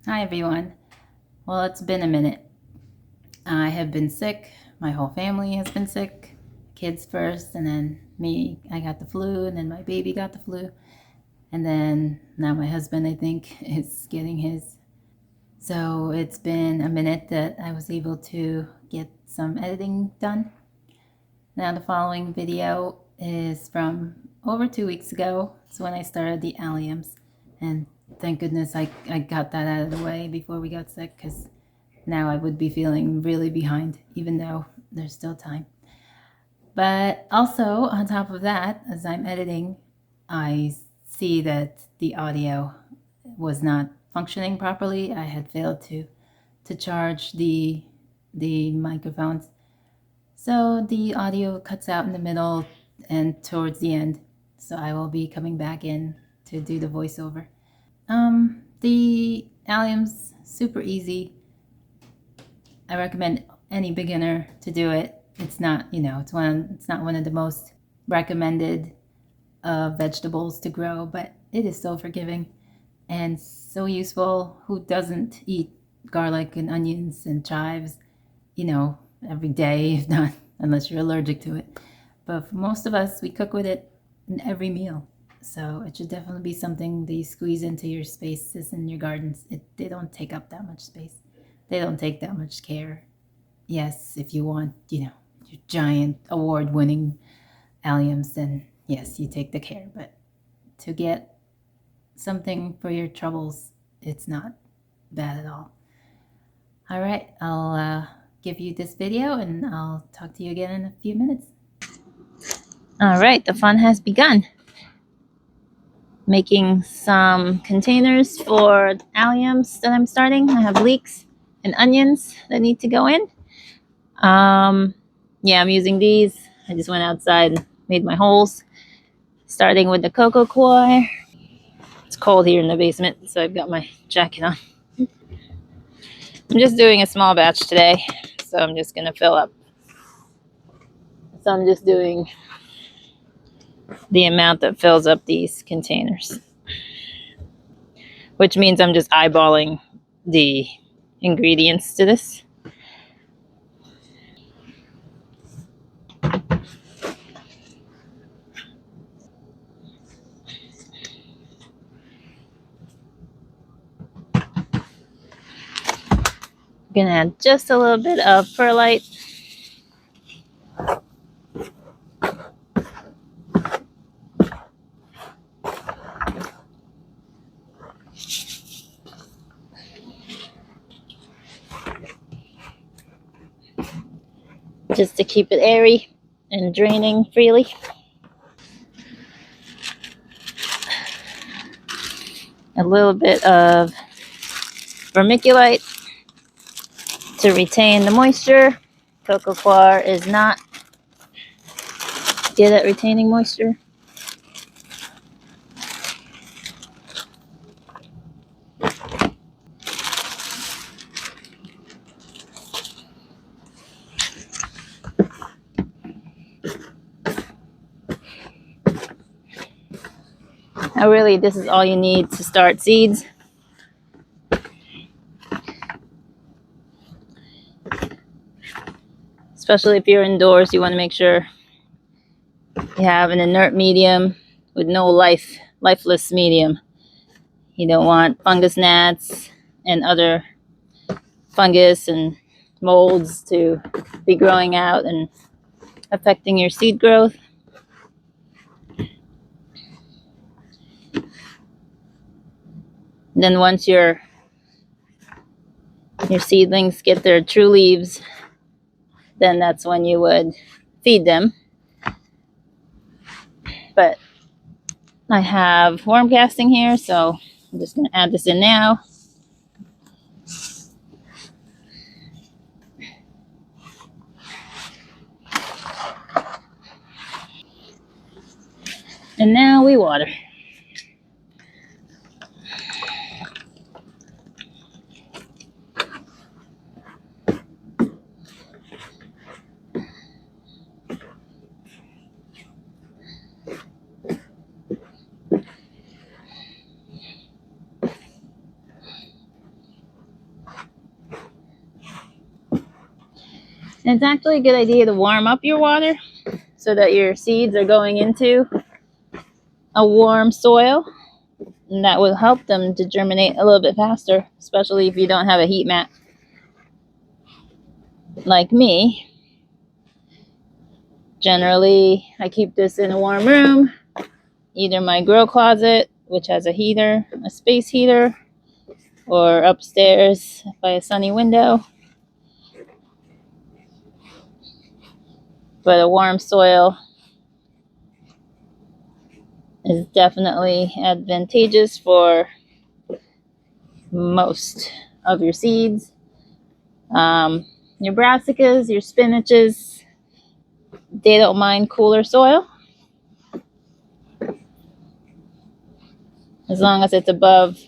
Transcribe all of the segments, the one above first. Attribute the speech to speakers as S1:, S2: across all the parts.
S1: Hi everyone. Well, it's been a minute. I have been sick. My whole family has been sick. Kids first, and then me. I got the flu, and then my baby got the flu. And then now my husband, I think, is getting his. So it's been a minute that I was able to get some editing done. Now the following video is from over 2 weeks ago. It's when I started the alliums. And thank goodness I got that out of the way before we got sick, because now I would be feeling really behind, even though there's still time. But also, on top of that, as I'm editing, I see that the audio was not functioning properly. I had failed to charge the microphones. So the audio cuts out in the middle and towards the end. So I will be coming back in to do the voiceover. The alliums, super easy. I recommend any beginner to do it. It's not, it's not one of the most recommended vegetables to grow, but it is so forgiving and so useful. Who doesn't eat garlic and onions and chives, every day, if not, unless you're allergic to it. But for most of us, we cook with it in every meal. So it should definitely be something that you squeeze into your spaces in your gardens. They don't take up that much space. They don't take that much care. Yes, if you want, your giant award-winning alliums, then yes, you take the care. But to get something for your troubles, it's not bad at all. All right, I'll give you this video and I'll talk to you again in a few minutes. All right, the fun has begun. Making some containers for alliums that I'm starting. I have leeks and onions that need to go in. Yeah, I'm using these. I just went outside and made my holes, starting with the cocoa coir. It's cold here in the basement, so I've got my jacket on. I'm just doing a small batch today, so I'm just going to fill up. So I'm just doing the amount that fills up these containers, which means I'm just eyeballing the ingredients to this. I'm going to add just a little bit of perlite. Just to keep it airy and draining freely. A little bit of vermiculite to retain the moisture. Cocoa coir is not good at retaining moisture. Now really, this is all you need to start seeds. Especially if you're indoors, you want to make sure you have an inert medium with no lifeless medium. You don't want fungus gnats and other fungus and molds to be growing out and affecting your seed growth. And then once your seedlings get their true leaves, then that's when you would feed them. But I have worm casting here, so I'm just going to add this in now. And now we water. And it's actually a good idea to warm up your water so that your seeds are going into a warm soil, and that will help them to germinate a little bit faster, especially if you don't have a heat mat like me. Generally, I keep this in a warm room, either my grow closet, which has a heater, a space heater, or upstairs by a sunny window. But a warm soil is definitely advantageous for most of your seeds. Your brassicas, your spinaches, they don't mind cooler soil as long as it's above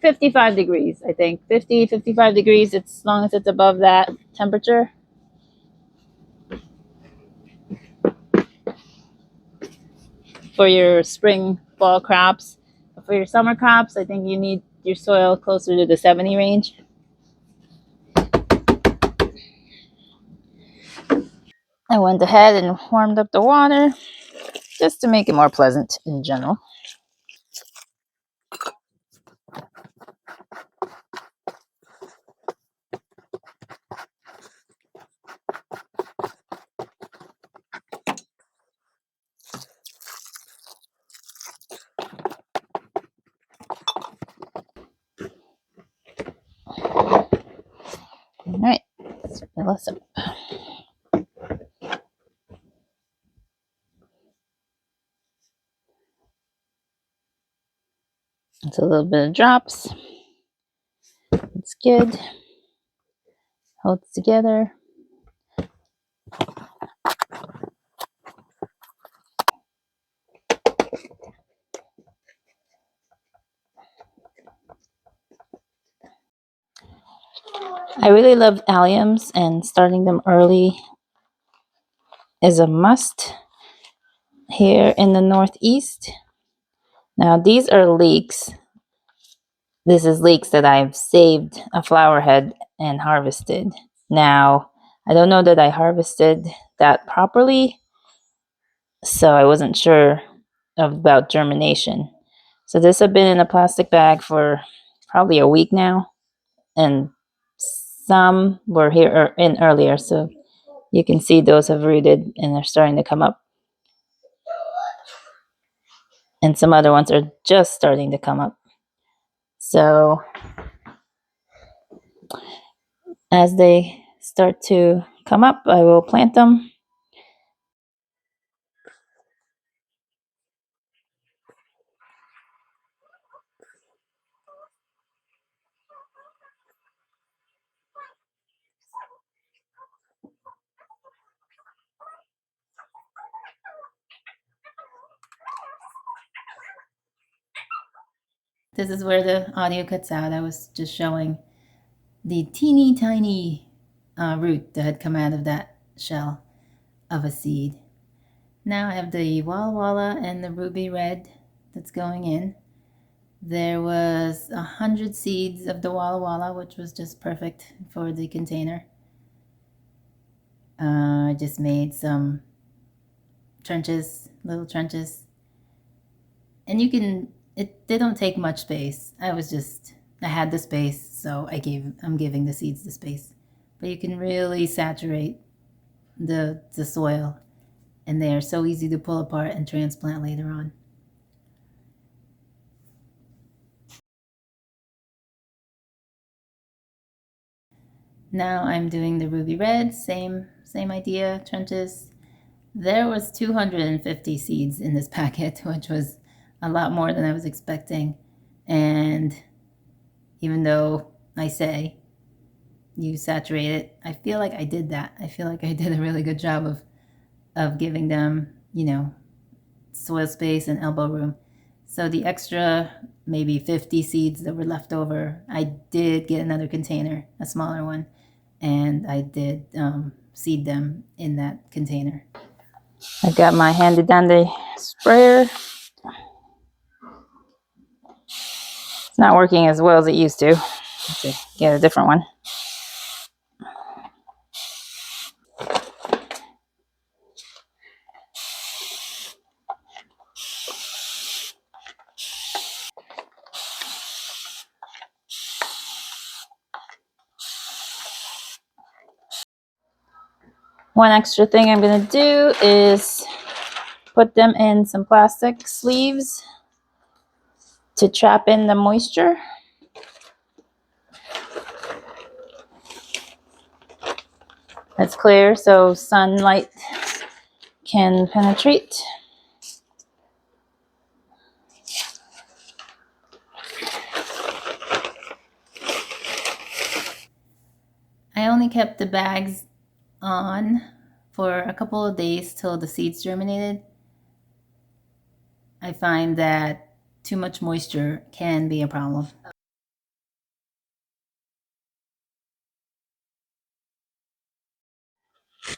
S1: 55 degrees, I think. 50, 55 degrees, as long as it's above that temperature. For your spring, fall crops. For your summer crops, I think you need your soil closer to the 70 range. I went ahead and warmed up the water just to make it more pleasant in general. All right, let's fill this up. It's a little bit of drops. It's good. Holds together. I really love alliums, and starting them early is a must here in the Northeast. Now, these are leeks. This is leeks that I've saved a flower head and harvested. Now, I don't know that I harvested that properly, so I wasn't sure about germination. So this have been in a plastic bag for probably a week now, and some were here in earlier, so you can see those have rooted and they're starting to come up. And some other ones are just starting to come up. So as they start to come up, I will plant them. This is where the audio cuts out. I was just showing the teeny tiny root that had come out of that shell of a seed. Now I have the Walla Walla and the ruby red that's going in. There was 100 seeds of the Walla Walla, which was just perfect for the container. I just made some trenches, little trenches, and you can. They don't take much space. I had the space, so I'm giving the seeds the space. But you can really saturate the soil, and they are so easy to pull apart and transplant later on. Now I'm doing the ruby red, same idea, trenches. There was 250 seeds in this packet, which was a lot more than I was expecting. And even though I say you saturate it, I feel like I did that. I feel like I did a really good job of giving them, soil space and elbow room. So the extra maybe 50 seeds that were left over, I did get another container, a smaller one, and I did seed them in that container. I've got my handy dandy sprayer. It's not working as well as it used to. Let's see, get a different one. One extra thing I'm going to do is put them in some plastic sleeves to trap in the moisture. That's clear so sunlight can penetrate. I only kept the bags on for a couple of days till the seeds germinated. I find that too much moisture can be a problem.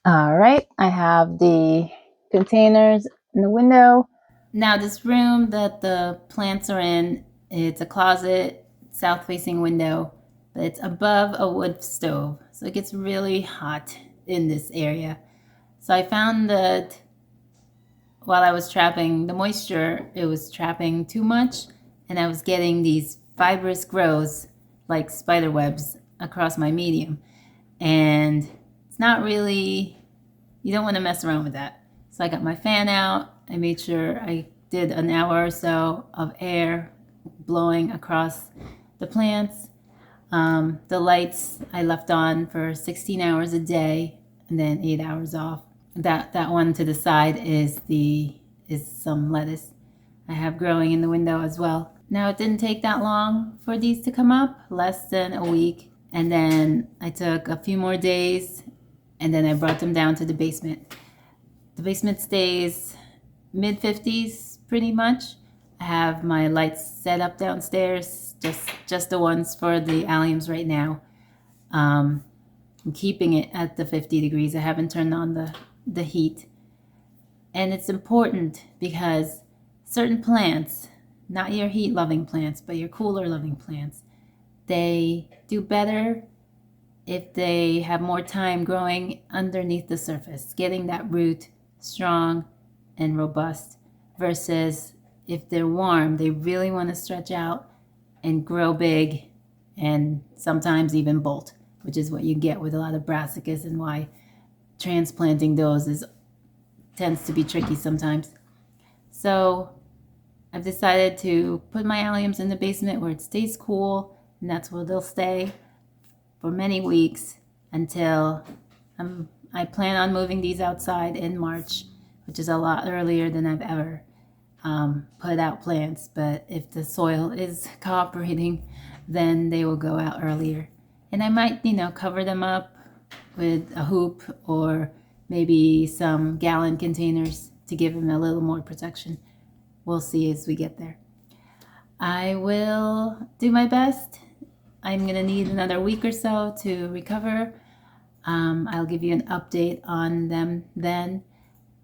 S1: All right, I have the containers in the window. Now this room that the plants are in, it's a closet, south-facing window, but it's above a wood stove. So it gets really hot in this area. So I found that while I was trapping the moisture, it was trapping too much, and I was getting these fibrous growths like spider webs across my medium. And it's not really, you don't want to mess around with that. So I got my fan out. I made sure I did an hour or so of air blowing across the plants. The lights I left on for 16 hours a day and then 8 hours off. That one to the side is some lettuce I have growing in the window as well. Now it didn't take that long for these to come up, less than a week. And then I took a few more days and then I brought them down to the basement. The basement stays mid 50s pretty much. I have my lights set up downstairs, just the ones for the alliums right now. I'm keeping it at the 50 degrees. I haven't turned on the heat. And it's important because certain plants, not your heat loving plants, but your cooler loving plants, they do better if they have more time growing underneath the surface, getting that root strong and robust, versus if they're warm, they really want to stretch out and grow big and sometimes even bolt, which is what you get with a lot of brassicas and why transplanting those tends to be tricky sometimes. So I've decided to put my alliums in the basement where it stays cool, and that's where they'll stay for many weeks until I plan on moving these outside in March, which is a lot earlier than I've ever put out plants. But if the soil is cooperating, then they will go out earlier. And I might, cover them up with a hoop or maybe some gallon containers to give them a little more protection. We'll see as we get there. I will do my best. I'm going to need another week or so to recover. I'll give you an update on them then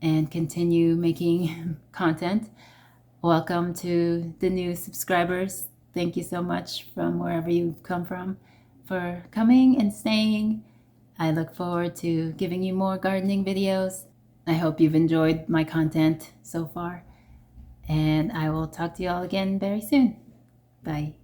S1: and continue making content. Welcome to the new subscribers. Thank you so much from wherever you've come from for coming and staying. I look forward to giving you more gardening videos. I hope you've enjoyed my content so far. And I will talk to you all again very soon. Bye.